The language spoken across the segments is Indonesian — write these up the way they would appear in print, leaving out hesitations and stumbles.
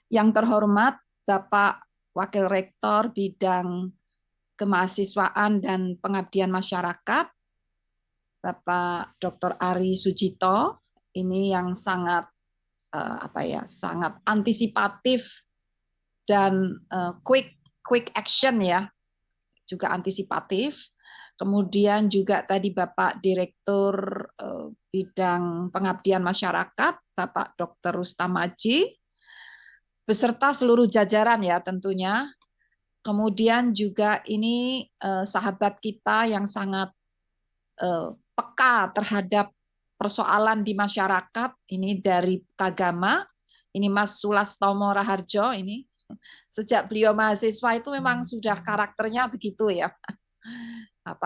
Yang terhormat Bapak Wakil Rektor Bidang Kemahasiswaan dan Pengabdian Masyarakat, Bapak Dr. Ari Sujito, ini yang sangat sangat antisipatif dan quick action ya, juga antisipatif. Kemudian juga tadi Bapak Direktur Bidang Pengabdian Masyarakat, Bapak Dr. Rustam Aji, beserta seluruh jajaran ya tentunya. Kemudian juga ini sahabat kita yang sangat peka terhadap persoalan di masyarakat, ini dari Kagama, ini Mas Sulastomo Raharjo, ini sejak beliau mahasiswa itu memang sudah karakternya begitu ya,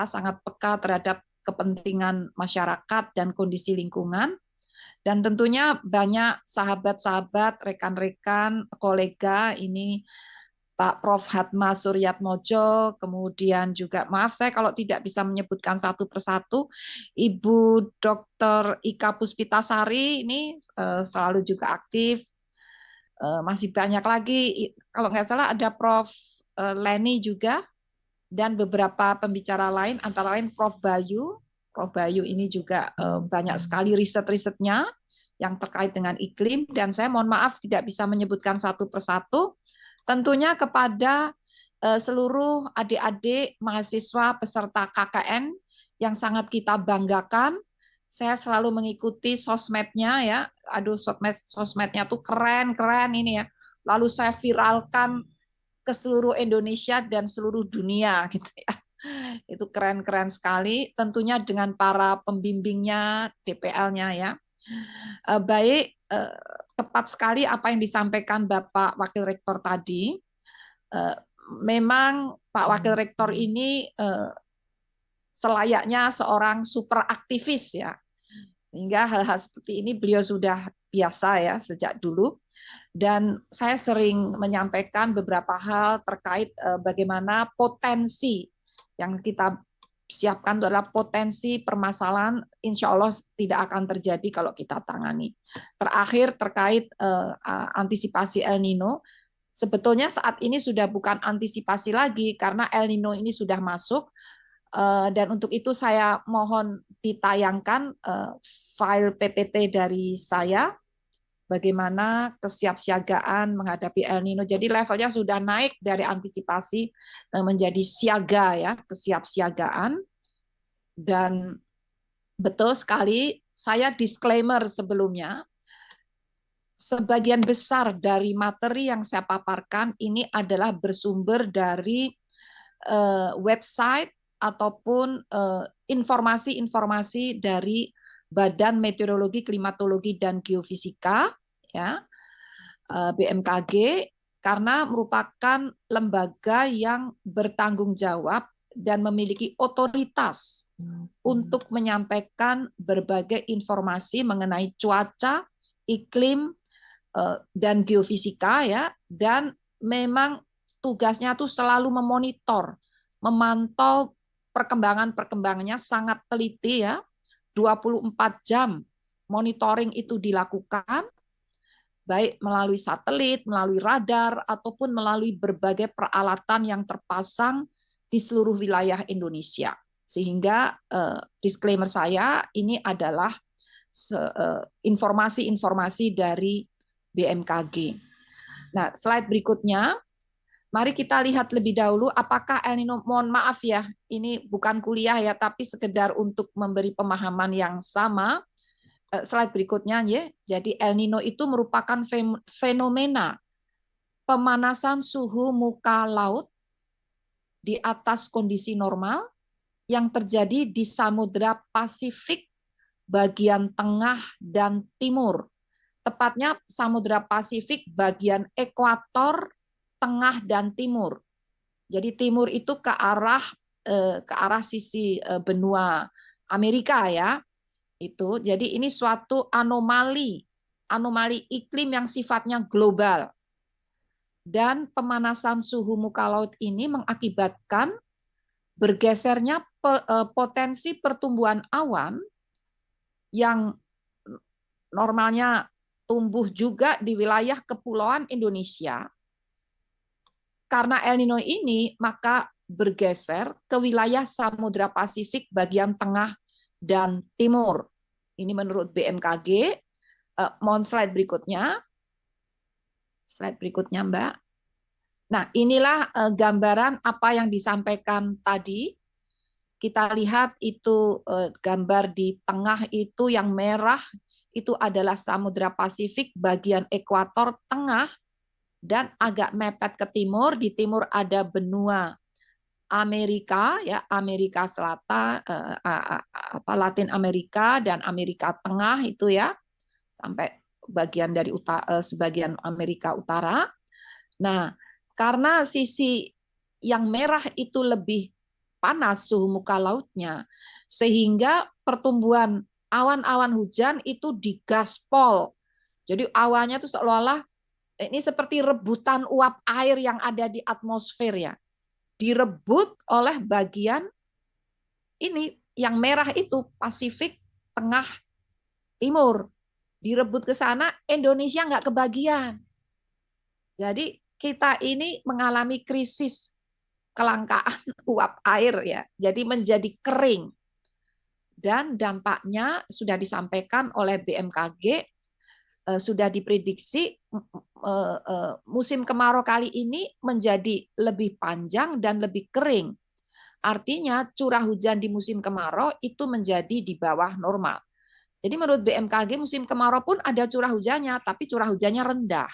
sangat peka terhadap kepentingan masyarakat dan kondisi lingkungan. Dan tentunya banyak sahabat-sahabat, rekan-rekan, kolega ini Pak Prof. Hatma Suryatmojo, kemudian juga maaf saya kalau tidak bisa menyebutkan satu persatu, Ibu Dr. Ika Puspitasari ini selalu juga aktif, masih banyak lagi, kalau nggak salah ada Prof. Leni juga, dan beberapa pembicara lain, antara lain Prof. Bayu. Prof. Bayu ini juga banyak sekali riset-risetnya yang terkait dengan iklim, dan saya mohon maaf tidak bisa menyebutkan satu persatu. Tentunya kepada seluruh adik-adik mahasiswa peserta KKN yang sangat kita banggakan. Saya selalu mengikuti sosmednya ya. Aduh, sosmednya tuh keren-keren ini ya. Lalu saya viralkan ke seluruh Indonesia dan seluruh dunia gitu ya. Itu keren-keren sekali, tentunya dengan para pembimbingnya, DPL-nya ya. Baik, tepat sekali apa yang disampaikan Bapak Wakil Rektor tadi. Memang Pak Wakil Rektor ini selayaknya seorang super aktivis ya. Sehingga hal-hal seperti ini beliau sudah biasa ya sejak dulu. Dan saya sering menyampaikan beberapa hal terkait bagaimana potensi yang kita siapkan itu adalah potensi permasalahan insya Allah tidak akan terjadi kalau kita tangani. Terakhir terkait antisipasi El Nino, sebetulnya saat ini sudah bukan antisipasi lagi karena El Nino ini sudah masuk, dan untuk itu saya mohon ditayangkan file PPT dari saya bagaimana kesiapsiagaan menghadapi El Nino. Jadi levelnya sudah naik dari antisipasi menjadi siaga ya, kesiapsiagaan. Dan betul sekali, saya disclaimer sebelumnya, sebagian besar dari materi yang saya paparkan ini adalah bersumber dari website ataupun informasi-informasi dari Badan Meteorologi, Klimatologi, dan Geofisika, ya, BMKG, karena merupakan lembaga yang bertanggung jawab dan memiliki otoritas untuk menyampaikan berbagai informasi mengenai cuaca, iklim, dan geofisika ya, dan memang tugasnya tuh selalu memonitor, memantau perkembangannya sangat teliti ya, 24 jam monitoring itu dilakukan, baik melalui satelit, melalui radar, ataupun melalui berbagai peralatan yang terpasang di seluruh wilayah Indonesia. Sehingga disclaimer saya, ini adalah informasi-informasi dari BMKG. Nah, slide berikutnya, mari kita lihat lebih dahulu apakah El Nino, mohon maaf ya, ini bukan kuliah ya, tapi sekedar untuk memberi pemahaman yang sama. Slide berikutnya ya. Jadi El Nino itu merupakan fenomena pemanasan suhu muka laut di atas kondisi normal yang terjadi di Samudra Pasifik bagian tengah dan timur. Tepatnya Samudra Pasifik bagian ekuator, tengah dan timur. Jadi timur itu ke arah sisi benua Amerika ya. Itu jadi ini suatu anomali iklim yang sifatnya global. Dan pemanasan suhu muka laut ini mengakibatkan bergesernya potensi pertumbuhan awan yang normalnya tumbuh juga di wilayah kepulauan Indonesia. Karena El Nino ini, maka bergeser ke wilayah Samudra Pasifik bagian tengah dan timur. Ini menurut BMKG. Mohon slide berikutnya. Slide berikutnya, Mbak. Nah, inilah gambaran apa yang disampaikan tadi. Kita lihat itu gambar di tengah itu yang merah, itu adalah Samudra Pasifik bagian ekuator tengah dan agak mepet ke timur. Di timur ada benua Amerika, ya Amerika Selatan, Latin Amerika dan Amerika Tengah itu ya, sampai bagian dari sebagian Amerika Utara. Nah, karena sisi yang merah itu lebih panas suhu muka lautnya, sehingga pertumbuhan awan-awan hujan itu digaspol. Jadi awannya itu seolah-olah ini seperti rebutan uap air yang ada di atmosfer ya. Direbut oleh bagian ini yang merah itu Pasifik Tengah Timur. Direbut ke sana, Indonesia nggak kebagian. Jadi kita ini mengalami krisis kelangkaan uap air ya. Jadi menjadi kering. Dan dampaknya sudah disampaikan oleh BMKG, sudah diprediksi musim kemarau kali ini menjadi lebih panjang dan lebih kering. Artinya curah hujan di musim kemarau itu menjadi di bawah normal. Jadi menurut BMKG musim kemarau pun ada curah hujannya, tapi curah hujannya rendah.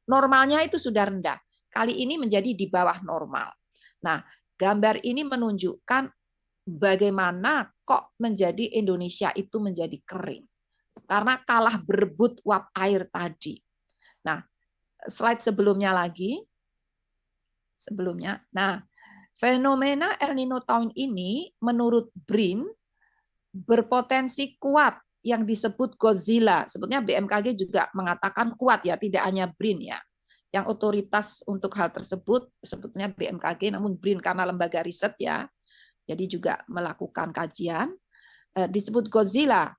Normalnya itu sudah rendah. Kali ini menjadi di bawah normal. Nah, gambar ini menunjukkan bagaimana kok menjadi Indonesia itu menjadi kering. Karena kalah berebut uap air tadi. Nah, slide sebelumnya lagi. Sebelumnya. Nah, fenomena El Nino tahun ini menurut BRIN berpotensi kuat yang disebut Godzilla. Sebetulnya BMKG juga mengatakan kuat ya, tidak hanya BRIN ya. Yang otoritas untuk hal tersebut sebetulnya BMKG, namun BRIN karena lembaga riset ya, jadi juga melakukan kajian. Disebut Godzilla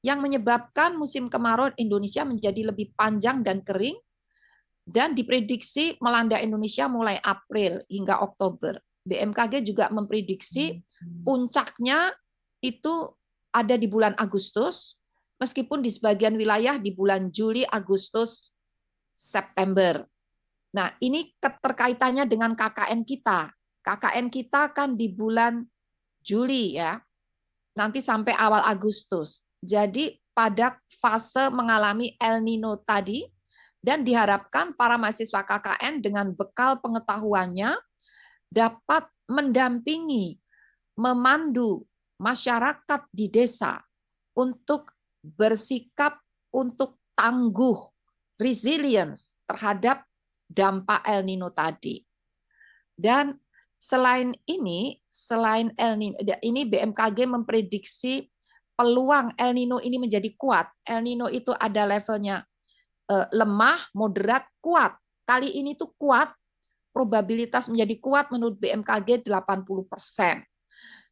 yang menyebabkan musim kemarau Indonesia menjadi lebih panjang dan kering dan diprediksi melanda Indonesia mulai April hingga Oktober. BMKG juga memprediksi puncaknya itu ada di bulan Agustus, meskipun di sebagian wilayah di bulan Juli, Agustus, September. Nah, ini keterkaitannya dengan KKN kita. KKN kita kan di bulan Juli ya, nanti sampai awal Agustus. Jadi pada fase mengalami El Nino tadi, dan diharapkan para mahasiswa KKN dengan bekal pengetahuannya dapat mendampingi, memandu masyarakat di desa untuk bersikap untuk tangguh, resilience terhadap dampak El Nino tadi. Dan selain El Nino, ini BMKG memprediksi peluang El Nino ini menjadi kuat. El Nino itu ada levelnya lemah, moderat, kuat. Kali ini tuh kuat, probabilitas menjadi kuat menurut BMKG 80%.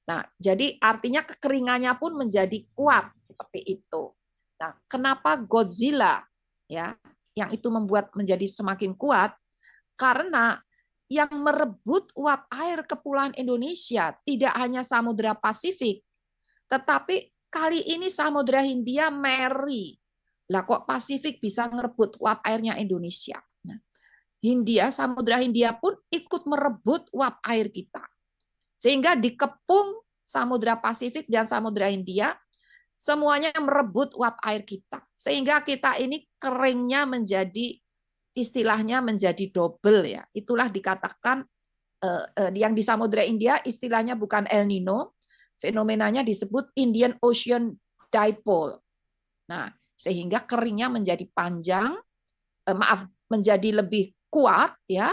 Nah, jadi artinya kekeringannya pun menjadi kuat seperti itu. Nah, kenapa Godzilla ya yang itu membuat menjadi semakin kuat? Karena yang merebut uap air kepulauan Indonesia tidak hanya Samudra Pasifik, tetapi kali ini Samudra Hindia meri. Lah kok Pasifik bisa ngerebut uap airnya Indonesia? Nah, Samudra Hindia pun ikut merebut uap air kita. Sehingga dikepung Samudra Pasifik dan Samudra Hindia semuanya merebut uap air kita. Sehingga kita ini keringnya menjadi istilahnya menjadi double ya. Itulah dikatakan yang di Samudra Hindia istilahnya bukan El Nino, fenomenanya disebut Indian Ocean Dipole. Nah, sehingga keringnya menjadi panjang, menjadi lebih kuat ya.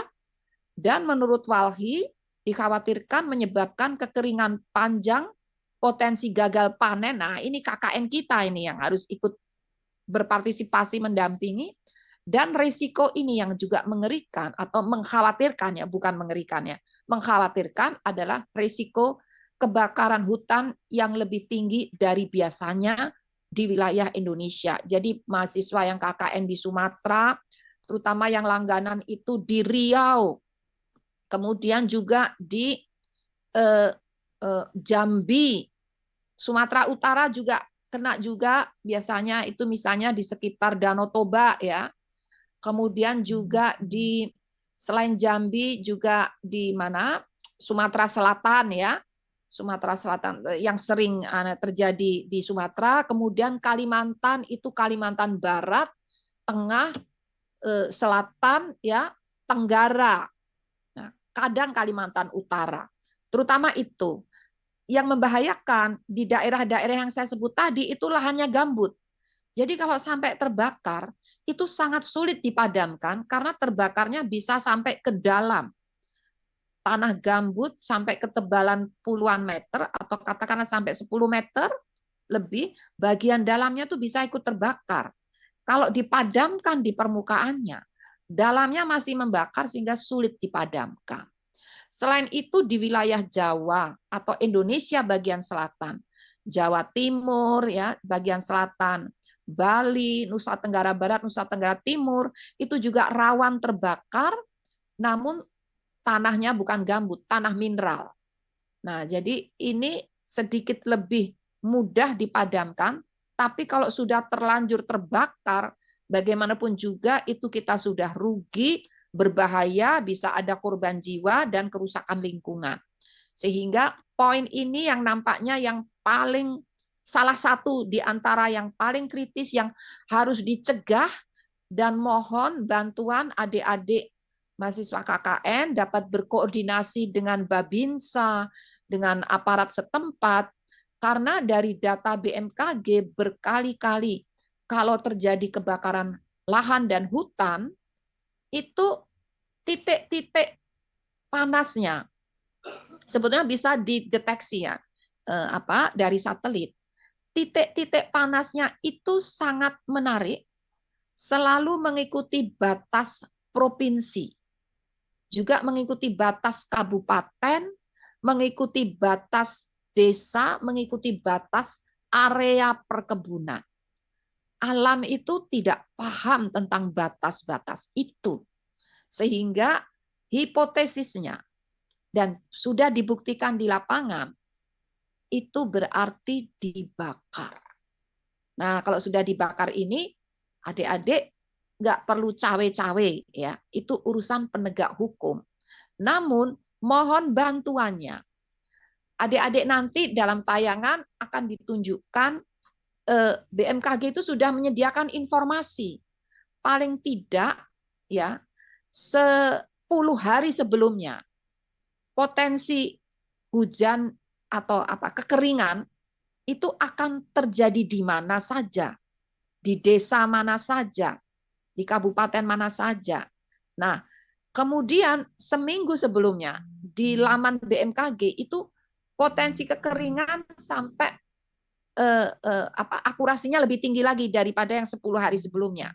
Dan menurut Walhi dikhawatirkan menyebabkan kekeringan panjang, potensi gagal panen. Nah, ini KKN kita ini yang harus ikut berpartisipasi mendampingi, dan risiko ini yang juga mengerikan atau mengkhawatirkan ya, bukan mengerikan ya, mengkhawatirkan adalah risiko kebakaran hutan yang lebih tinggi dari biasanya di wilayah Indonesia. Jadi mahasiswa yang KKN di Sumatera, terutama yang langganan itu di Riau, kemudian juga di Jambi, Sumatera Utara juga kena juga, biasanya itu misalnya di sekitar Danau Toba ya. Kemudian juga di selain Jambi juga di mana? Sumatera Selatan ya. Sumatera Selatan yang sering terjadi di Sumatera, kemudian Kalimantan itu Kalimantan Barat, Tengah, Selatan ya, Tenggara. Nah, kadang Kalimantan Utara. Terutama itu yang membahayakan di daerah-daerah yang saya sebut tadi itu lahannya gambut. Jadi kalau sampai terbakar, itu sangat sulit dipadamkan karena terbakarnya bisa sampai ke dalam tanah gambut sampai ketebalan puluhan meter atau katakanlah sampai 10 meter lebih, bagian dalamnya tuh bisa ikut terbakar. Kalau dipadamkan di permukaannya, dalamnya masih membakar sehingga sulit dipadamkan. Selain itu di wilayah Jawa atau Indonesia bagian selatan, Jawa Timur ya, bagian selatan, Bali, Nusa Tenggara Barat, Nusa Tenggara Timur, itu juga rawan terbakar, namun tanahnya bukan gambut, tanah mineral. Nah, jadi ini sedikit lebih mudah dipadamkan, tapi kalau sudah terlanjur terbakar, bagaimanapun juga itu kita sudah rugi, berbahaya, bisa ada korban jiwa dan kerusakan lingkungan. Sehingga poin ini yang nampaknya yang paling salah satu di antara yang paling kritis yang harus dicegah, dan mohon bantuan adik-adik mahasiswa KKN dapat berkoordinasi dengan Babinsa, dengan aparat setempat, karena dari data BMKG berkali-kali kalau terjadi kebakaran lahan dan hutan, itu titik-titik panasnya sebetulnya bisa dideteksi ya, dari satelit. Titik-titik panasnya itu sangat menarik, selalu mengikuti batas provinsi, juga mengikuti batas kabupaten, mengikuti batas desa, mengikuti batas area perkebunan. Alam itu tidak paham tentang batas-batas itu. Sehingga hipotesisnya, dan sudah dibuktikan di lapangan, itu berarti dibakar. Nah, kalau sudah dibakar ini, adik-adik nggak perlu cawe-cawe ya, itu urusan penegak hukum. Namun mohon bantuannya. Adik-adik nanti dalam tayangan akan ditunjukkan BMKG itu sudah menyediakan informasi paling tidak ya 10 hari sebelumnya potensi hujan atau kekeringan itu akan terjadi di mana saja, di desa mana saja, di kabupaten mana saja. Nah, kemudian seminggu sebelumnya di laman BMKG itu potensi kekeringan sampai akurasinya lebih tinggi lagi daripada yang 10 hari sebelumnya.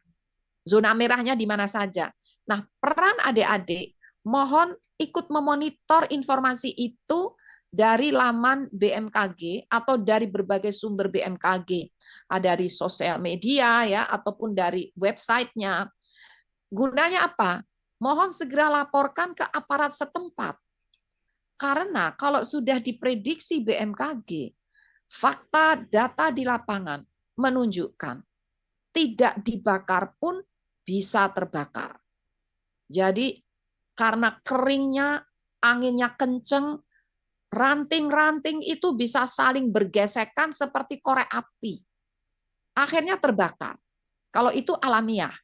Zona merahnya di mana saja. Nah, peran adik-adik mohon ikut memonitor informasi itu dari laman BMKG atau dari berbagai sumber BMKG, dari sosial media ya ataupun dari websitenya. Gunanya apa? Mohon segera laporkan ke aparat setempat. Karena kalau sudah diprediksi BMKG, fakta data di lapangan menunjukkan tidak dibakar pun bisa terbakar. Jadi karena keringnya, anginnya kenceng, ranting-ranting itu bisa saling bergesekan seperti korek api. Akhirnya terbakar. Kalau itu alamiah.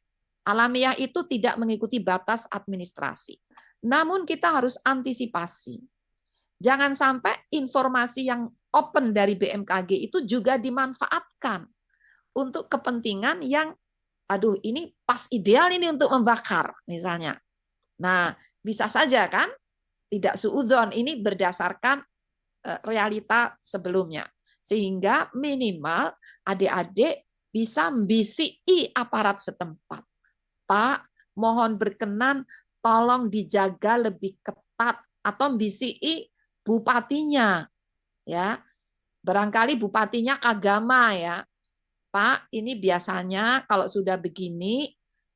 Alamiah itu tidak mengikuti batas administrasi. Namun kita harus antisipasi. Jangan sampai informasi yang open dari BMKG itu juga dimanfaatkan untuk kepentingan yang, aduh ini pas ideal ini untuk membakar misalnya. Nah, bisa saja kan tidak suudzon, ini berdasarkan realita sebelumnya. Sehingga minimal adik-adik bisa mbisiki aparat setempat. Pak, mohon berkenan tolong dijaga lebih ketat atau BCI bupatinya, ya. Barangkali bupatinya Kagama, ya. Pak, ini biasanya kalau sudah begini,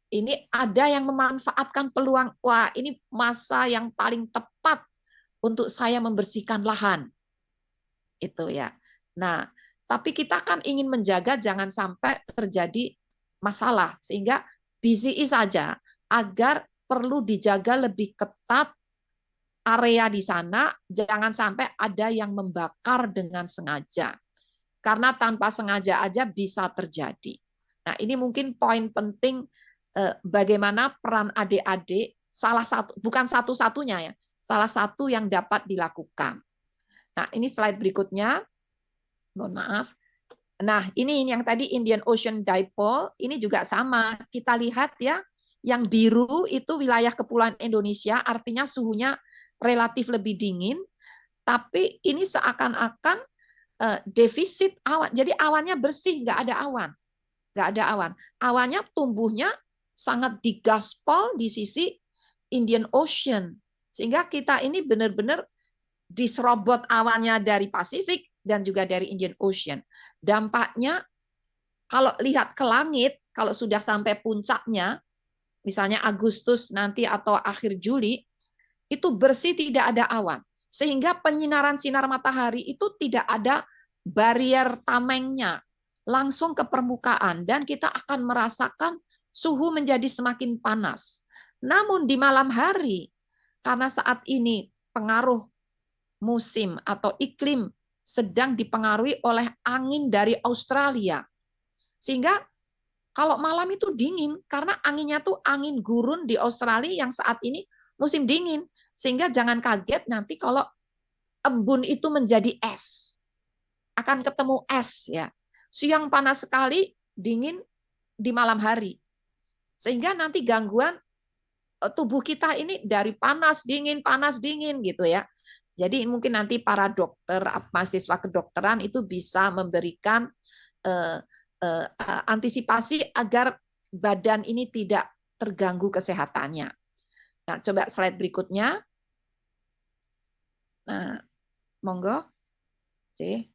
ini ada yang memanfaatkan peluang, wah ini masa yang paling tepat untuk saya membersihkan lahan. Itu ya. Nah, tapi kita kan ingin menjaga jangan sampai terjadi masalah, sehingga BCI saja agar perlu dijaga lebih ketat area di sana, jangan sampai ada yang membakar dengan sengaja. Karena tanpa sengaja aja bisa terjadi. Nah, ini mungkin poin penting bagaimana peran adik-adik, salah satu, bukan satu-satunya ya, salah satu yang dapat dilakukan. Nah, ini slide berikutnya. Mohon maaf. Nah, ini yang tadi Indian Ocean Dipole, ini juga sama. Kita lihat ya, yang biru itu wilayah kepulauan Indonesia, artinya suhunya relatif lebih dingin, tapi ini seakan-akan defisit awan. Jadi awannya bersih, nggak ada awan. Nggak ada awan. Awannya tumbuhnya sangat digaspol di sisi Indian Ocean. Sehingga kita ini benar-benar diserobot awannya dari Pasifik dan juga dari Indian Ocean. Dampaknya kalau lihat ke langit, kalau sudah sampai puncaknya, misalnya Agustus nanti atau akhir Juli, itu bersih tidak ada awan. Sehingga penyinaran sinar matahari itu tidak ada barier tamengnya, langsung ke permukaan dan kita akan merasakan suhu menjadi semakin panas. Namun di malam hari, karena saat ini pengaruh musim atau iklim sedang dipengaruhi oleh angin dari Australia. Sehingga kalau malam itu dingin, karena anginnya tuh angin gurun di Australia yang saat ini musim dingin. Sehingga jangan kaget nanti kalau embun itu menjadi es. Akan ketemu es ya. Siang panas sekali, dingin di malam hari. Sehingga nanti gangguan tubuh kita ini dari panas dingin gitu ya. Jadi mungkin nanti para dokter, mahasiswa kedokteran itu bisa memberikan antisipasi agar badan ini tidak terganggu kesehatannya. Nah, coba slide berikutnya. Nah, monggo. C.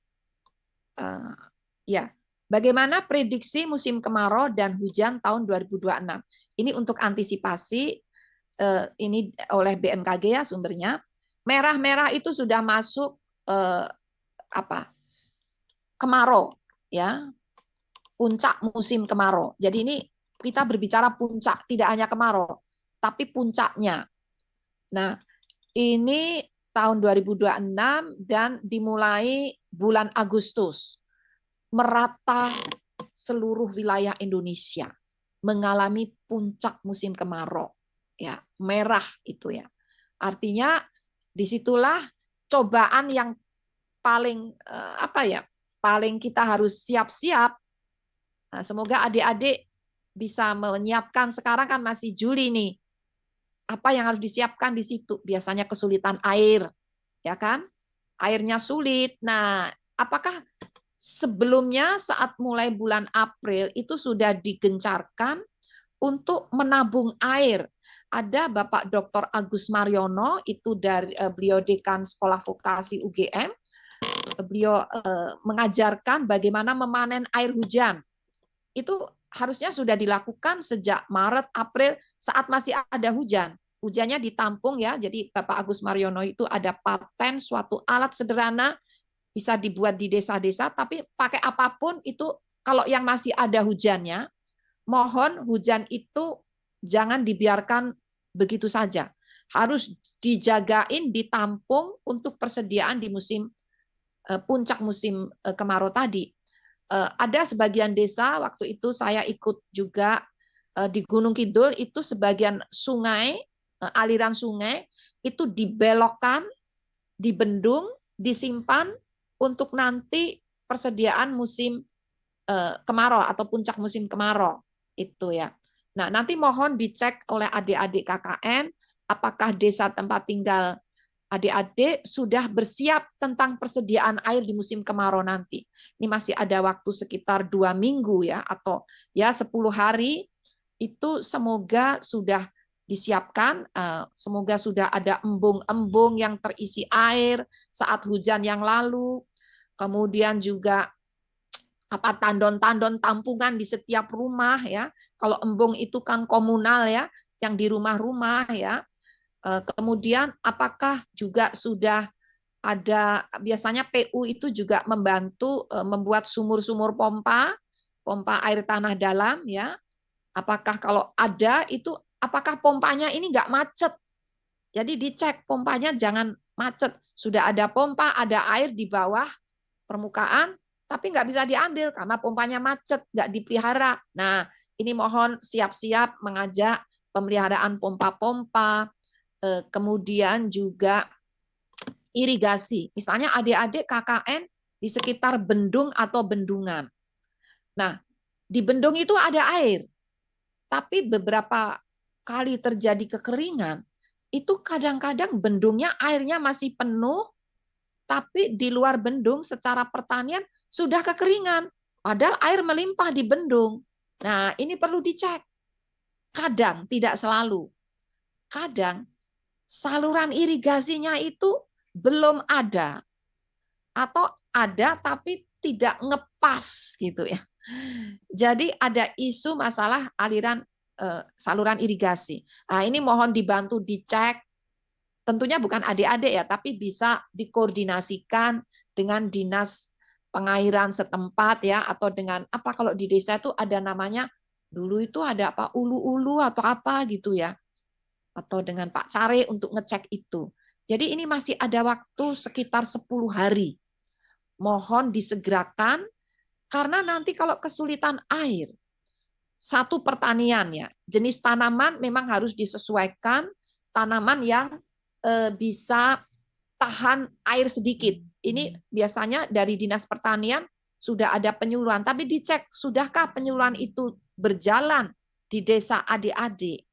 Ya, bagaimana prediksi musim kemarau dan hujan tahun 2026? Ini untuk antisipasi ini oleh BMKG ya sumbernya. Merah-merah itu sudah masuk apa? Kemarau ya, puncak musim kemarau. Jadi ini kita berbicara puncak, tidak hanya kemarau, tapi puncaknya. Nah, ini tahun 2026 dan dimulai bulan Agustus. Merata seluruh wilayah Indonesia mengalami puncak musim kemarau. Ya, merah itu ya. Artinya disitulah cobaan yang paling apa ya? Paling kita harus siap-siap. Nah, semoga adik-adik bisa menyiapkan, sekarang kan masih Juli nih. Apa yang harus disiapkan di situ? Biasanya kesulitan air, ya kan? Airnya sulit. Nah, apakah sebelumnya saat mulai bulan April itu sudah digencarkan untuk menabung air? Ada Bapak Dr. Agus Mariono, itu dari beliau dekan Sekolah Vokasi UGM. Beliau mengajarkan bagaimana memanen air hujan. Itu harusnya sudah dilakukan sejak Maret, April saat masih ada hujan. Hujannya ditampung ya. Jadi Bapak Agus Mariono itu ada paten suatu alat sederhana bisa dibuat di desa-desa, tapi pakai apapun itu kalau yang masih ada hujannya, mohon hujan itu jangan dibiarkan begitu saja. Harus dijagain, ditampung untuk persediaan di musim puncak musim kemarau tadi. Ada sebagian desa waktu itu saya ikut juga di Gunung Kidul itu sebagian sungai, aliran sungai itu dibelokkan, dibendung, disimpan untuk nanti persediaan musim kemarau atau puncak musim kemarau itu ya. Nah, nanti mohon dicek oleh adik-adik KKN apakah desa tempat tinggal adik-adik sudah bersiap tentang persediaan air di musim kemarau nanti. Ini masih ada waktu sekitar 2 minggu ya, atau ya 10 hari, itu semoga sudah disiapkan. Semoga sudah ada embung-embung yang terisi air saat hujan yang lalu. Kemudian juga tandon-tandon tampungan di setiap rumah ya. Kalau embung itu kan komunal ya, yang di rumah-rumah ya. Kemudian apakah juga sudah ada, biasanya PU itu juga membantu membuat sumur-sumur pompa air tanah dalam ya. Apakah kalau ada itu, apakah pompanya ini nggak macet? Jadi dicek pompanya jangan macet. Sudah ada pompa, ada air di bawah permukaan, tapi nggak bisa diambil karena pompanya macet, nggak dipelihara. Nah, ini mohon siap-siap mengajak pemeliharaan pompa-pompa, kemudian juga irigasi. Misalnya adik-adik KKN di sekitar bendung atau bendungan. Nah, di bendung itu ada air, tapi beberapa kali terjadi kekeringan, itu kadang-kadang bendungnya airnya masih penuh, tapi di luar bendung secara pertanian sudah kekeringan. Padahal air melimpah di bendung. Nah, ini perlu dicek. Kadang, tidak selalu. Kadang saluran irigasinya itu belum ada. Atau ada tapi tidak ngepas gitu ya. Jadi ada isu masalah aliran saluran irigasi. Nah, ini mohon dibantu dicek. Tentunya bukan adik-adik ya, tapi bisa dikoordinasikan dengan dinas pengairan setempat ya, atau dengan apa, kalau di desa itu ada namanya, dulu itu ada apa, ulu-ulu atau apa gitu ya, atau dengan Pak Care untuk ngecek itu. Jadi ini masih ada waktu sekitar 10 hari. Mohon disegerakan, karena nanti kalau kesulitan air, satu pertanian ya, jenis tanaman memang harus disesuaikan, tanaman yang bisa tahan air sedikit. Ini biasanya dari Dinas Pertanian sudah ada penyuluhan, tapi dicek sudahkah penyuluhan itu berjalan di desa adik-adik.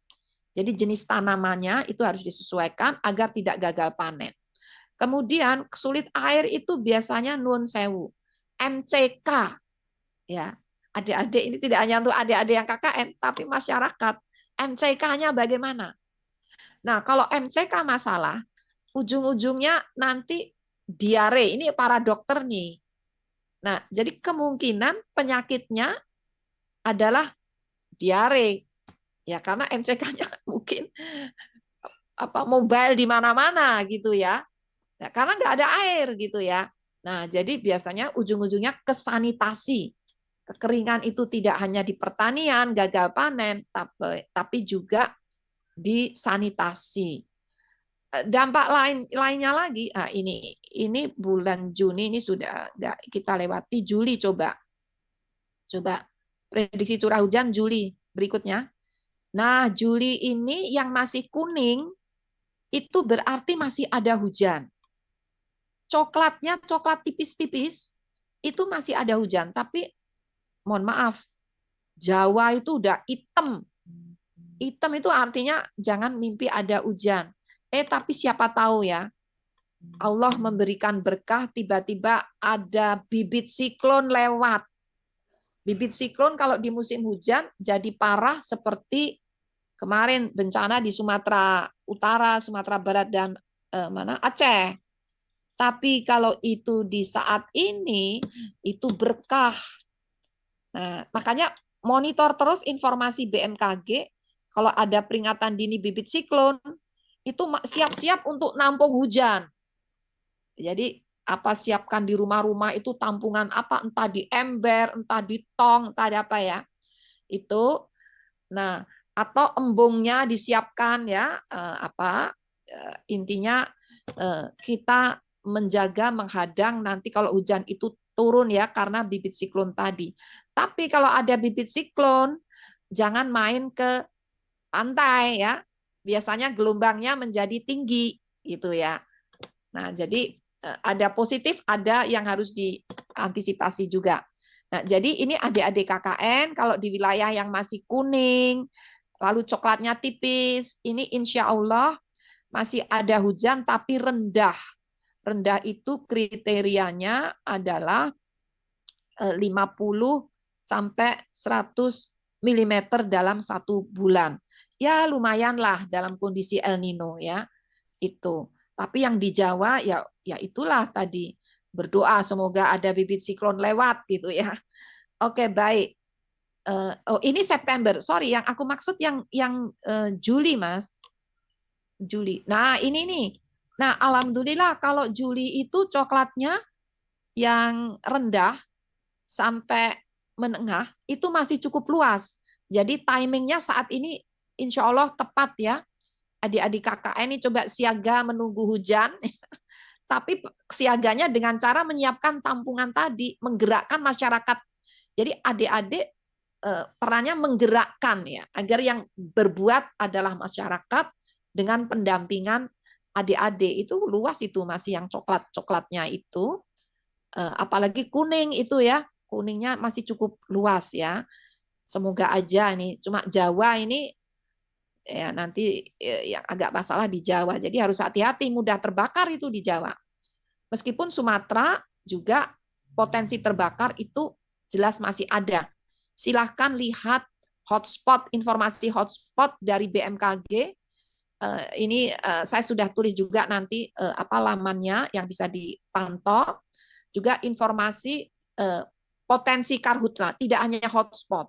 Jadi jenis tanamannya itu harus disesuaikan agar tidak gagal panen. Kemudian sulit air itu biasanya nuwun sewu, MCK ya. Adik-adik ini tidak hanya untuk adik-adik yang KKN, tapi masyarakat. MCK-nya bagaimana? Nah, kalau MCK masalah, ujung-ujungnya nanti diare. Ini para dokter nih. Nah, jadi kemungkinan penyakitnya adalah diare. Ya, karena MCK-nya mungkin mobile di mana-mana gitu ya. Ya, karena nggak ada air gitu ya. Nah, jadi biasanya ujung-ujungnya ke sanitasi. Kekeringan itu tidak hanya di pertanian, gagal panen, tapi juga di sanitasi. Dampak lainnya lagi, ini bulan Juni ini sudah kita lewati. Juli coba prediksi curah hujan Juli berikutnya. Nah, Juli ini yang masih kuning itu berarti masih ada hujan. Coklatnya coklat tipis-tipis itu masih ada hujan, tapi mohon maaf, Jawa itu udah hitam. Hitam itu artinya jangan mimpi ada hujan. Tapi siapa tahu ya, Allah memberikan berkah, tiba-tiba ada bibit siklon lewat. Bibit siklon kalau di musim hujan jadi parah seperti kemarin bencana di Sumatera Utara, Sumatera Barat, dan Aceh. Tapi kalau itu di saat ini, itu berkah. Nah, makanya monitor terus informasi BMKG, kalau ada peringatan dini bibit siklon, itu siap-siap untuk nampung hujan. Jadi siapkan di rumah-rumah itu tampungan entah di ember, entah di tong, entah ada apa ya. Itu, nah, atau embungnya disiapkan ya, intinya kita menjaga, menghadang nanti kalau hujan itu turun ya, karena bibit siklon tadi. Tapi kalau ada bibit siklon, jangan main ke pantai ya. Biasanya gelombangnya menjadi tinggi gitu ya. Nah, jadi ada positif, ada yang harus diantisipasi juga. Nah, jadi ini adik-adik KKN, kalau di wilayah yang masih kuning, lalu coklatnya tipis, ini insya Allah masih ada hujan tapi rendah. Rendah itu kriterianya adalah 50 sampai 100 mm dalam 1 bulan. ya lumayan lah dalam kondisi El Nino ya itu. Tapi yang di Jawa ya itulah tadi berdoa semoga ada bibit siklon lewat gitu ya. Oke, baik. Oh ini September. Sorry, yang aku maksud yang Juli, Mas. Juli. Nah, ini nih. Nah, alhamdulillah kalau Juli itu coklatnya yang rendah sampai menengah itu masih cukup luas. Jadi timingnya saat ini insya Allah tepat ya. Adik-adik KKN ini coba siaga menunggu hujan, tapi siaganya dengan cara menyiapkan tampungan tadi, menggerakkan masyarakat. Jadi adik-adik perannya menggerakkan ya, agar yang berbuat adalah masyarakat dengan pendampingan adik-adik. Itu luas itu masih yang coklat-coklatnya itu. Apalagi kuning itu ya, kuningnya masih cukup luas ya. Semoga aja ini, cuma Jawa ini ya nanti yang agak masalah di Jawa. Jadi harus hati-hati, mudah terbakar itu di Jawa. Meskipun Sumatera juga potensi terbakar itu jelas masih ada. Silahkan lihat hotspot, informasi hotspot dari BMKG. Ini saya sudah tulis juga nanti apa lamannya yang bisa dipantau. Juga informasi potensi karhutla, tidak hanya hotspot.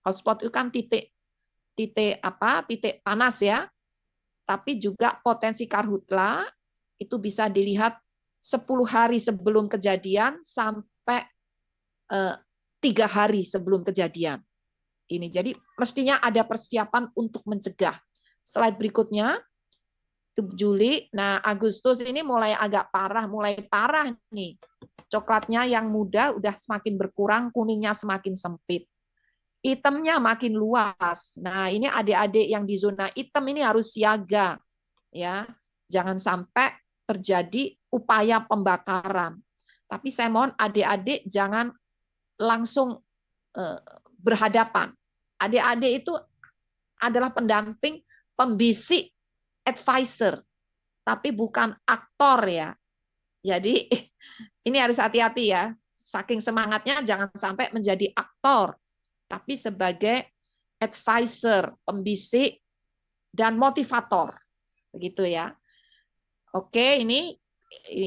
Hotspot itu kan titik titik panas ya, tapi juga potensi karhutla itu bisa dilihat 10 hari sebelum kejadian sampai 3 hari sebelum kejadian. Ini jadi mestinya ada persiapan untuk mencegah. Slide berikutnya, Juli. Nah, Agustus ini mulai agak parah, mulai parah nih. Coklatnya yang muda udah semakin berkurang, kuningnya semakin sempit. Hitamnya makin luas. Nah, ini adik-adik yang di zona hitam ini harus siaga ya. Jangan sampai terjadi upaya pembakaran. Tapi saya mohon adik-adik jangan langsung berhadapan. Adik-adik itu adalah pendamping, pembisik, advisor, tapi bukan aktor ya. Jadi ini harus hati-hati ya. Saking semangatnya jangan sampai menjadi aktor, tapi sebagai advisor, pembisik, dan motivator. Begitu ya. Oke, ini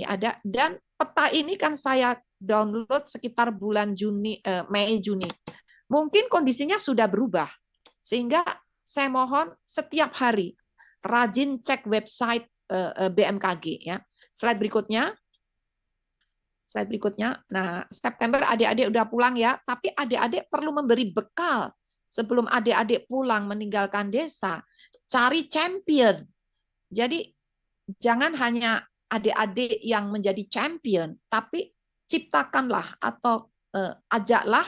ada. Dan peta ini kan saya download sekitar bulan Mei Juni. Mungkin kondisinya sudah berubah. Sehingga saya mohon setiap hari rajin cek website BMKG ya. Slide berikutnya. Slide berikutnya. Nah, September adik-adik udah pulang ya, tapi adik-adik perlu memberi bekal sebelum adik-adik pulang meninggalkan desa. Cari champion. Jadi jangan hanya adik-adik yang menjadi champion, tapi ciptakanlah atau ajaklah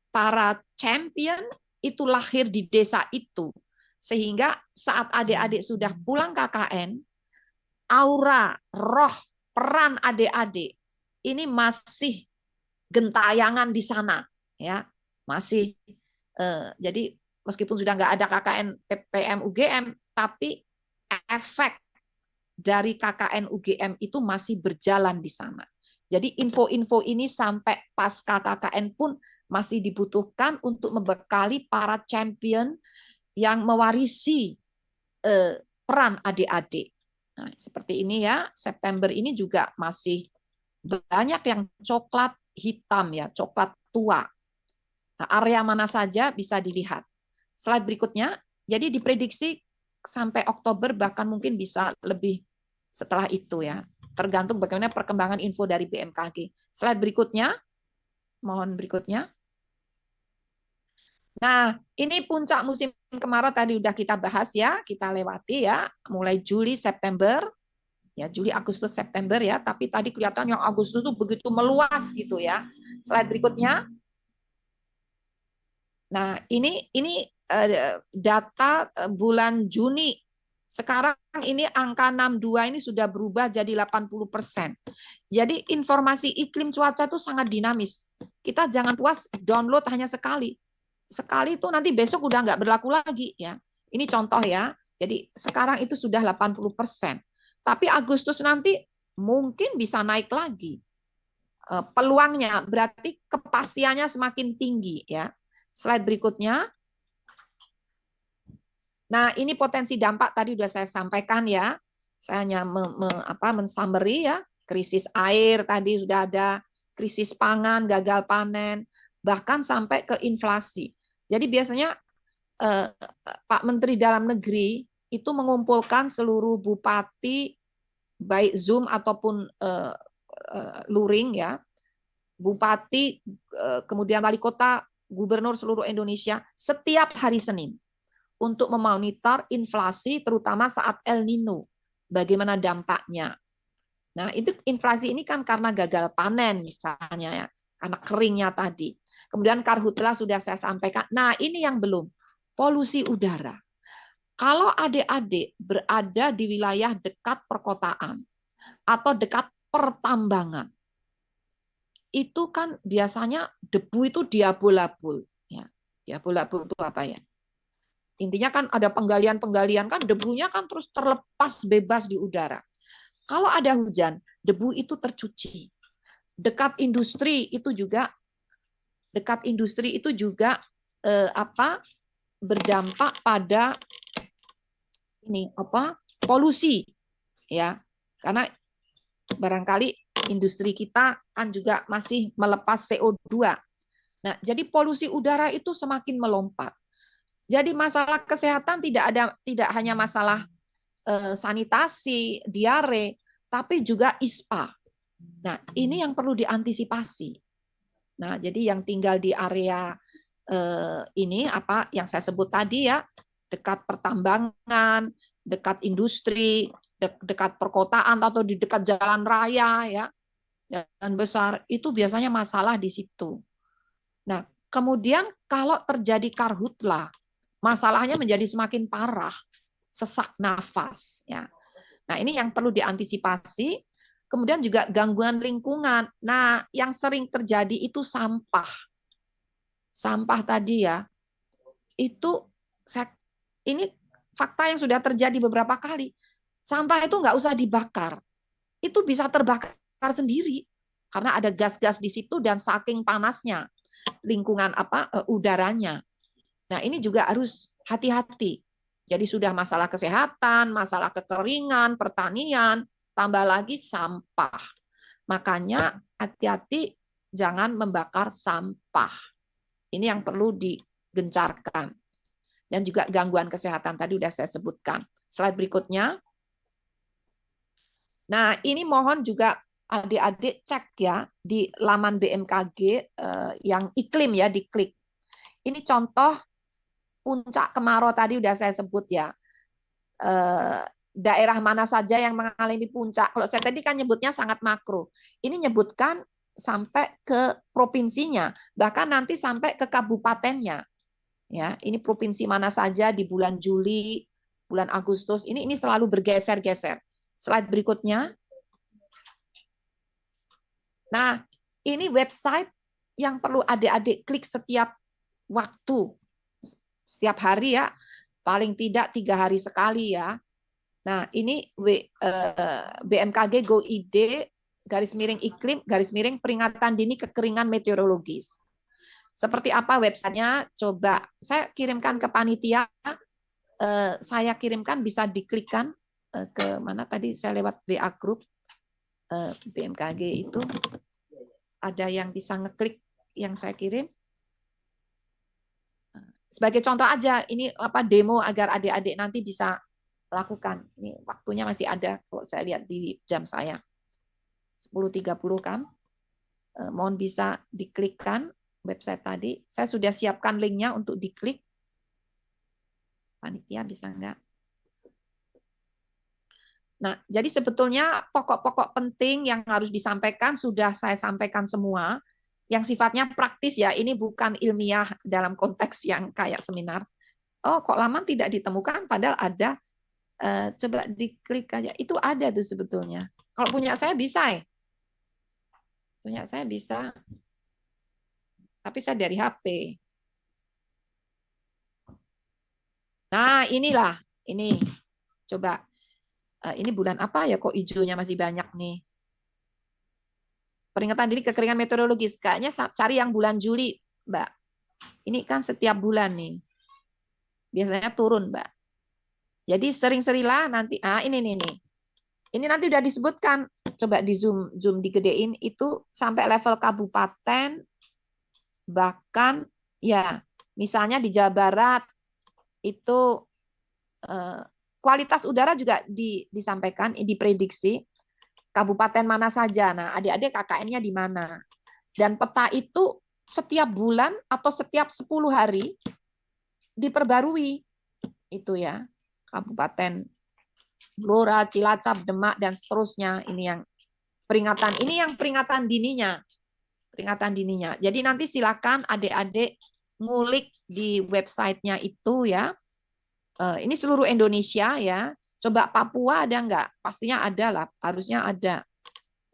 para champion itu lahir di desa itu. Sehingga saat adik-adik sudah pulang KKN, aura, roh, peran adik-adik ini masih gentayangan di sana ya, masih jadi meskipun sudah nggak ada KKN PPM UGM, tapi efek dari KKN UGM itu masih berjalan di sana. Jadi info-info ini sampai pasca KKN pun masih dibutuhkan untuk membekali para champion yang mewarisi peran adik-adik. Nah, seperti ini ya, September ini juga masih banyak yang coklat hitam ya, coklat tua. Nah, area mana saja bisa dilihat. Slide berikutnya, jadi diprediksi sampai Oktober bahkan mungkin bisa lebih setelah itu ya. Tergantung bagaimana perkembangan info dari BMKG. Slide berikutnya, mohon berikutnya. Nah, ini puncak musim kemarau tadi udah kita bahas ya, kita lewati ya, mulai Juli, September, ya Juli, Agustus, September ya, tapi tadi kelihatan yang Agustus itu begitu meluas gitu ya. Slide berikutnya. Nah, ini data bulan Juni. Sekarang ini angka 62 ini sudah berubah jadi 80%. Jadi informasi iklim cuaca itu sangat dinamis. Kita jangan puas download hanya sekali. Sekali itu nanti besok udah nggak berlaku lagi ya. Ini contoh ya. Jadi sekarang itu sudah 80%. Tapi Agustus nanti mungkin bisa naik lagi. Peluangnya berarti kepastiannya semakin tinggi ya. Slide berikutnya. Nah, ini potensi dampak tadi sudah saya sampaikan ya. Saya hanya men-summary ya. Krisis air tadi sudah ada, krisis pangan, gagal panen, bahkan sampai ke inflasi. Jadi biasanya Pak Menteri Dalam Negeri itu mengumpulkan seluruh bupati, baik Zoom ataupun luring ya, bupati, kemudian wali kota, gubernur seluruh Indonesia setiap hari Senin untuk memonitor inflasi terutama saat El Nino. Bagaimana dampaknya. Nah, itu inflasi ini kan karena gagal panen misalnya ya, karena keringnya tadi. Kemudian karhutla sudah saya sampaikan. Nah, ini yang belum. Polusi udara. Kalau adik-adik berada di wilayah dekat perkotaan atau dekat pertambangan, itu kan biasanya debu itu diabul-abul. Ya, diabul-abul itu apa ya? Intinya kan ada penggalian-penggalian kan debunya kan terus terlepas bebas di udara. Kalau ada hujan, debu itu tercuci. Dekat industri itu juga berdampak pada polusi ya. Karena barangkali industri kita kan juga masih melepas CO2. Nah, jadi polusi udara itu semakin melompat. Jadi masalah kesehatan tidak hanya masalah sanitasi, diare, tapi juga ISPA. Nah, ini yang perlu diantisipasi. Nah, jadi yang tinggal di area ini apa yang saya sebut tadi ya, dekat pertambangan, dekat industri, dekat perkotaan atau di dekat jalan raya ya, jalan besar, itu biasanya masalah di situ. Nah, kemudian kalau terjadi karhutla, masalahnya menjadi semakin parah, sesak nafas ya. Nah, ini yang perlu diantisipasi. Kemudian juga gangguan lingkungan. Nah, yang sering terjadi itu sampah. Sampah tadi ya, itu ini fakta yang sudah terjadi beberapa kali. Sampah itu nggak usah dibakar. Itu bisa terbakar sendiri. Karena ada gas-gas di situ dan saking panasnya lingkungan udaranya. Nah, ini juga harus hati-hati. Jadi sudah masalah kesehatan, masalah kekeringan, pertanian, tambah lagi sampah. Makanya hati-hati jangan membakar sampah. Ini yang perlu digencarkan. Dan juga gangguan kesehatan tadi sudah saya sebutkan. Slide berikutnya. Nah, ini mohon juga adik-adik cek ya di laman BMKG yang iklim ya, diklik. Ini contoh puncak kemarau tadi udah saya sebut ya. Daerah mana saja yang mengalami puncak. Kalau saya tadi kan nyebutnya sangat makro. Ini nyebutkan sampai ke provinsinya, bahkan nanti sampai ke kabupatennya. Ya, ini provinsi mana saja di bulan Juli, bulan Agustus. Ini selalu bergeser-geser. Slide berikutnya. Nah, ini website yang perlu adik-adik klik setiap waktu. Setiap hari ya, paling tidak 3 hari sekali ya. Nah, ini BMKG Go ID /iklim peringatan dini kekeringan meteorologis. Seperti apa websitenya? Coba saya kirimkan ke panitia. Saya kirimkan, bisa diklikkan ke mana tadi saya lewat WA group BMKG itu. Ada yang bisa ngeklik yang saya kirim. Sebagai contoh aja, ini demo agar adik-adik nanti bisa lakukan. Ini waktunya masih ada kalau saya lihat di jam saya. 10.30 kan. Mohon bisa diklikkan website tadi. Saya sudah siapkan linknya untuk diklik. Panitia bisa enggak? Nah, jadi sebetulnya pokok-pokok penting yang harus disampaikan sudah saya sampaikan semua. Yang sifatnya praktis ya, ini bukan ilmiah dalam konteks yang kayak seminar. Oh, kok lama tidak ditemukan, padahal ada. Coba diklik aja, itu ada tuh sebetulnya. Kalau punya saya bisa ya. Punya saya bisa. Tapi saya dari HP. Nah, inilah. Ini. Coba. Ini bulan apa ya kok hijaunya masih banyak nih. Peringatan dini kekeringan meteorologis. Kayaknya cari yang bulan Juli, Mbak. Ini kan setiap bulan nih. Biasanya turun, Mbak. Jadi sering-seringlah nanti, ini nih. Ini nanti udah disebutkan, coba di zoom digedein itu sampai level kabupaten, bahkan ya misalnya di Jawa Barat itu kualitas udara juga disampaikan, diprediksi kabupaten mana saja. Nah, adik-adik KKN-nya di mana. Dan peta itu setiap bulan atau setiap 10 hari diperbarui itu ya. Kabupaten Blora, Cilacap, Demak dan seterusnya. Ini yang peringatan dininya. Peringatan dininya. Jadi nanti silakan adik-adik ngulik di websitenya itu ya. Ini seluruh Indonesia ya. Coba Papua ada nggak? Pastinya ada lah. Harusnya ada.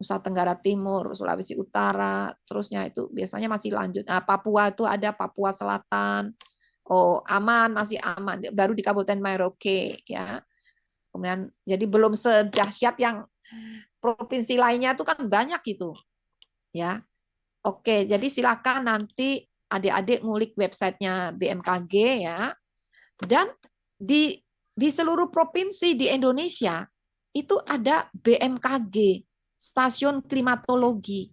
Nusa Tenggara Timur, Sulawesi Utara, terusnya itu biasanya masih lanjut. Nah, Papua itu ada Papua Selatan. Oh, aman, masih aman. Baru di Kabupaten Merauke ya. Kemudian jadi belum sedahsyat yang provinsi lainnya itu kan banyak itu. Ya. Oke, jadi silakan nanti adik-adik ngulik websitenya BMKG ya. Dan di seluruh provinsi di Indonesia itu ada BMKG, stasiun klimatologi.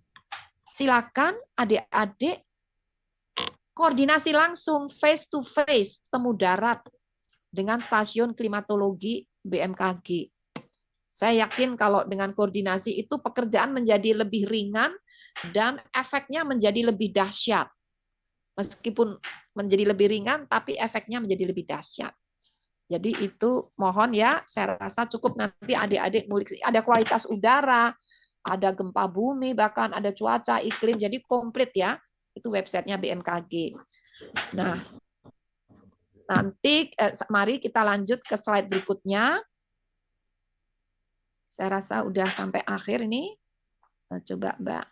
Silakan adik-adik koordinasi langsung face to face, temu darat dengan stasiun klimatologi BMKG. Saya yakin kalau dengan koordinasi itu pekerjaan menjadi lebih ringan dan efeknya menjadi lebih dahsyat. Meskipun menjadi lebih ringan, tapi efeknya menjadi lebih dahsyat. Jadi itu mohon ya, saya rasa cukup nanti adik-adik ngulik. Ada kualitas udara, ada gempa bumi, bahkan ada cuaca, iklim, jadi komplit ya. Itu websitenya BMKG. Nah, nanti mari kita lanjut ke slide berikutnya. Saya rasa udah sampai akhir ini. Coba Mbak.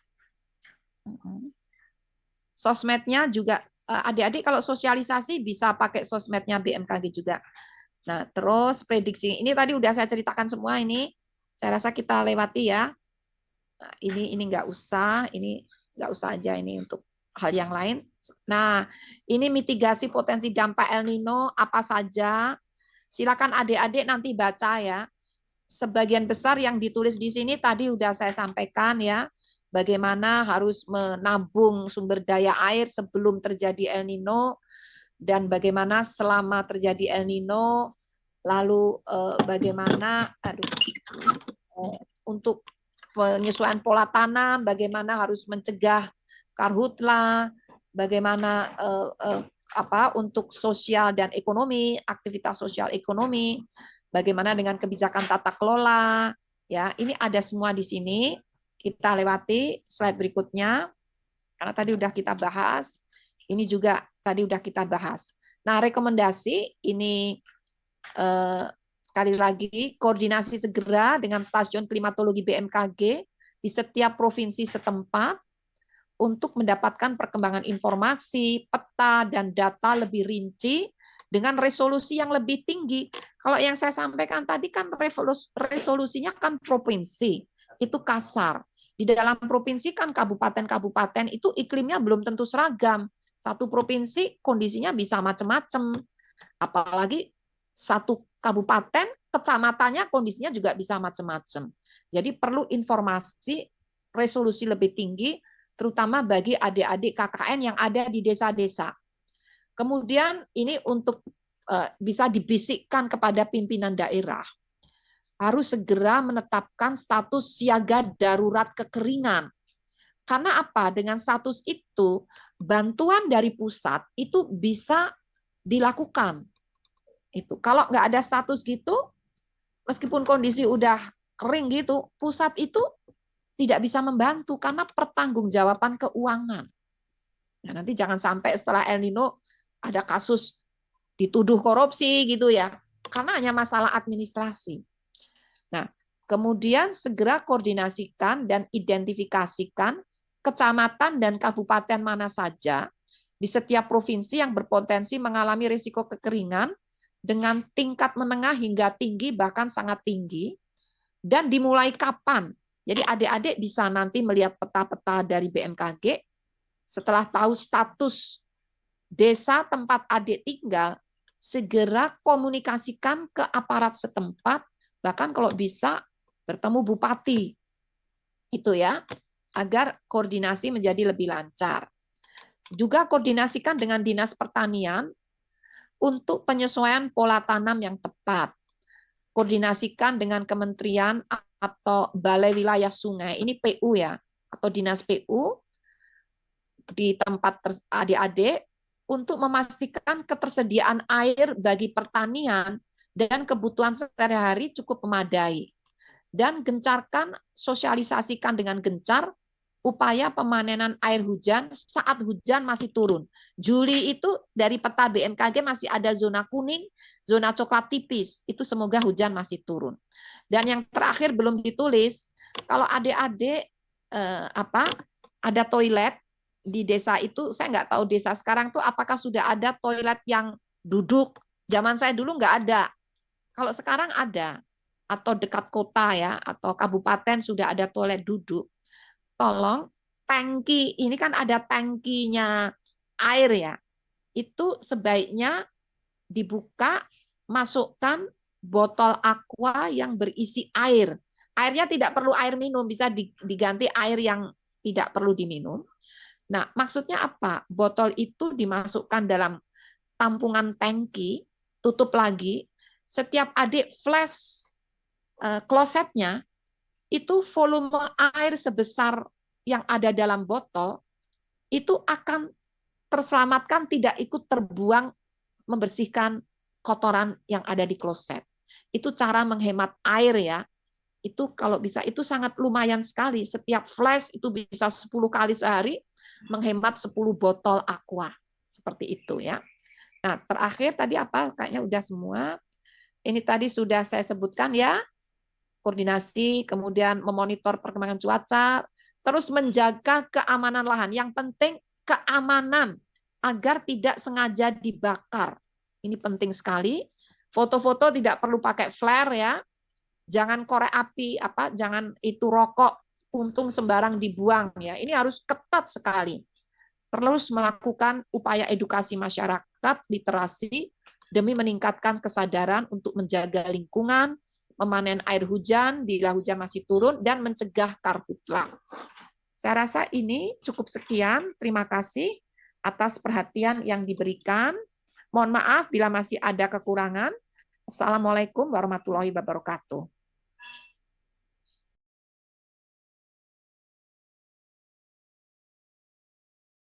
Sosmednya juga, adik-adik kalau sosialisasi bisa pakai sosmednya BMKG juga. Nah, terus prediksi ini tadi udah saya ceritakan semua ini. Saya rasa kita lewati ya. Nah, ini nggak usah, ini nggak usah aja ini untuk hal yang lain. Nah, ini mitigasi potensi dampak El Nino apa saja. Silakan adik-adik nanti baca ya. Sebagian besar yang ditulis di sini tadi udah saya sampaikan ya. Bagaimana harus menabung sumber daya air sebelum terjadi El Nino dan bagaimana selama terjadi El Nino, lalu bagaimana untuk penyesuaian pola tanam, bagaimana harus mencegah karhutla, bagaimana untuk sosial dan ekonomi, aktivitas sosial ekonomi, bagaimana dengan kebijakan tata kelola, ya ini ada semua di sini. Kita lewati slide berikutnya karena tadi udah kita bahas. Ini juga tadi udah kita bahas. Nah, rekomendasi ini sekali lagi koordinasi segera dengan stasiun klimatologi BMKG di setiap provinsi setempat untuk mendapatkan perkembangan informasi, peta, dan data lebih rinci dengan resolusi yang lebih tinggi. Kalau yang saya sampaikan tadi kan resolusinya kan provinsi, itu kasar. Di dalam provinsi kan kabupaten-kabupaten itu iklimnya belum tentu seragam. Satu provinsi kondisinya bisa macam-macam. Apalagi satu kabupaten, kecamatannya kondisinya juga bisa macam-macam. Jadi perlu informasi resolusi lebih tinggi, terutama bagi adik-adik KKN yang ada di desa-desa. Kemudian ini untuk bisa dibisikkan kepada pimpinan daerah. Harus segera menetapkan status siaga darurat kekeringan. Karena apa? Dengan status itu, bantuan dari pusat itu bisa dilakukan. Itu kalau nggak ada status gitu, meskipun kondisi udah kering gitu, pusat itu tidak bisa membantu karena pertanggungjawaban keuangan. Nah, nanti jangan sampai setelah El Nino ada kasus dituduh korupsi gitu ya, karena hanya masalah administrasi. Nah, kemudian segera koordinasikan dan identifikasikan kecamatan dan kabupaten mana saja di setiap provinsi yang berpotensi mengalami risiko kekeringan dengan tingkat menengah hingga tinggi bahkan sangat tinggi, dan dimulai kapan. Jadi adik-adik bisa nanti melihat peta-peta dari BMKG setelah tahu status desa tempat adik tinggal, segera komunikasikan ke aparat setempat, bahkan kalau bisa bertemu bupati. Itu ya, agar koordinasi menjadi lebih lancar. Juga koordinasikan dengan Dinas Pertanian untuk penyesuaian pola tanam yang tepat. Koordinasikan dengan kementerian atau balai wilayah sungai, ini PU ya, atau dinas PU di tempat adik-adik untuk memastikan ketersediaan air bagi pertanian dan kebutuhan sehari-hari cukup memadai. Dan gencarkan, sosialisasikan dengan gencar upaya pemanenan air hujan saat hujan masih turun. Juli itu dari peta BMKG masih ada zona kuning, zona coklat tipis. Itu semoga hujan masih turun. Dan yang terakhir belum ditulis, kalau adik-adik ada toilet di desa itu, saya nggak tahu desa sekarang tuh apakah sudah ada toilet yang duduk. Zaman saya dulu nggak ada. Kalau sekarang ada, atau dekat kota ya, atau kabupaten sudah ada toilet duduk. Tolong tangki, ini kan ada tangkinya air ya, itu sebaiknya dibuka, masukkan botol aqua yang berisi air. Airnya tidak perlu air minum, bisa diganti air yang tidak perlu diminum. Nah, maksudnya apa? Botol itu dimasukkan dalam tampungan tangki, tutup lagi. Setiap adik flash klosetnya, itu volume air sebesar yang ada dalam botol itu akan terselamatkan, tidak ikut terbuang membersihkan kotoran yang ada di kloset. Itu cara menghemat air ya. Itu kalau bisa itu sangat lumayan sekali. Setiap flash itu bisa 10 kali sehari menghemat 10 botol aqua. Seperti itu ya. Nah, terakhir tadi apa? Kayaknya udah semua. Ini tadi sudah saya sebutkan ya. Koordinasi, kemudian memonitor perkembangan cuaca, terus menjaga keamanan lahan. Yang penting keamanan agar tidak sengaja dibakar. Ini penting sekali. Foto-foto tidak perlu pakai flare ya. Jangan korek api, jangan itu rokok puntung sembarang dibuang ya. Ini harus ketat sekali. Terus melakukan upaya edukasi masyarakat, literasi demi meningkatkan kesadaran untuk menjaga lingkungan, memanen air hujan bila hujan masih turun, dan mencegah karhutla. Saya rasa ini cukup sekian. Terima kasih atas perhatian yang diberikan. Mohon maaf bila masih ada kekurangan. Assalamualaikum warahmatullahi wabarakatuh.